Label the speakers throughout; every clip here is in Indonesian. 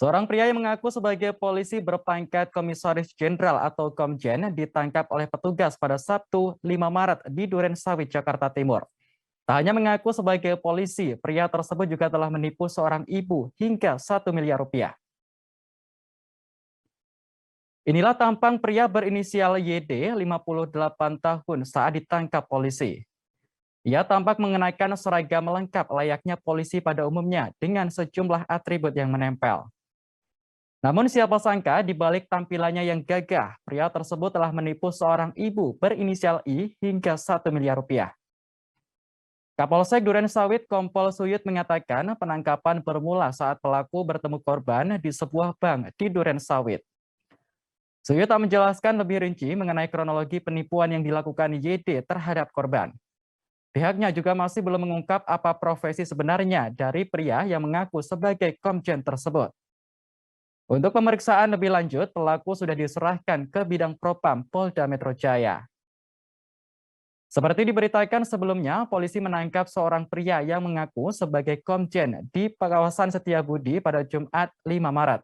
Speaker 1: Seorang pria yang mengaku sebagai polisi berpangkat Komisaris Jenderal atau Komjen ditangkap oleh petugas pada Sabtu 5 Maret di Durensawit, Jakarta Timur. Tak hanya mengaku sebagai polisi, pria tersebut juga telah menipu seorang ibu hingga 1 miliar rupiah. Inilah tampang pria berinisial YD, 58 tahun saat ditangkap polisi. Ia tampak mengenakan seragam lengkap layaknya polisi pada umumnya dengan sejumlah atribut yang menempel. Namun siapa sangka di balik tampilannya yang gagah, pria tersebut telah menipu seorang ibu berinisial I hingga 1 miliar rupiah. Kapolsek Durensawit Kompol Suyut mengatakan penangkapan bermula saat pelaku bertemu korban di sebuah bank di Durensawit. Suyut tak menjelaskan lebih rinci mengenai kronologi penipuan yang dilakukan YD terhadap korban. Pihaknya juga masih belum mengungkap apa profesi sebenarnya dari pria yang mengaku sebagai komjen tersebut. Untuk pemeriksaan lebih lanjut, pelaku sudah diserahkan ke Bidang Propam Polda Metro Jaya. Seperti diberitakan sebelumnya, polisi menangkap seorang pria yang mengaku sebagai komjen di kawasan Setiabudi pada Jumat 5 Maret.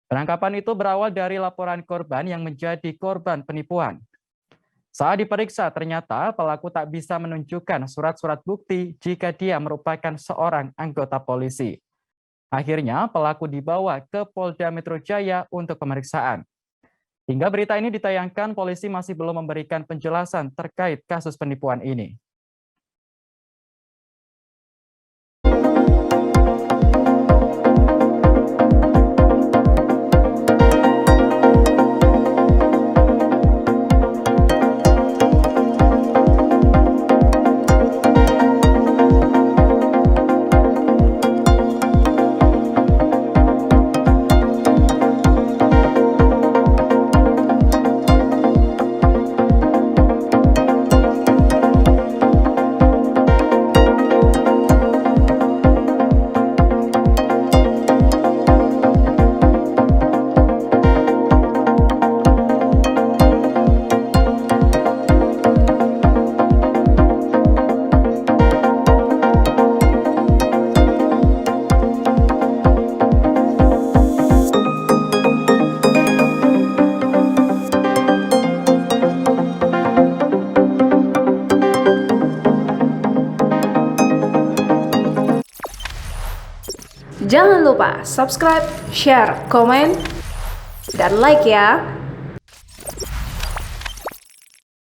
Speaker 1: Penangkapan itu berawal dari laporan korban yang menjadi korban penipuan. Saat diperiksa, ternyata pelaku tak bisa menunjukkan surat-surat bukti jika dia merupakan seorang anggota polisi. Akhirnya, pelaku dibawa ke Polda Metro Jaya untuk pemeriksaan. Hingga berita ini ditayangkan, polisi masih belum memberikan penjelasan terkait kasus penipuan ini.
Speaker 2: Jangan lupa subscribe, share, komen, dan like ya.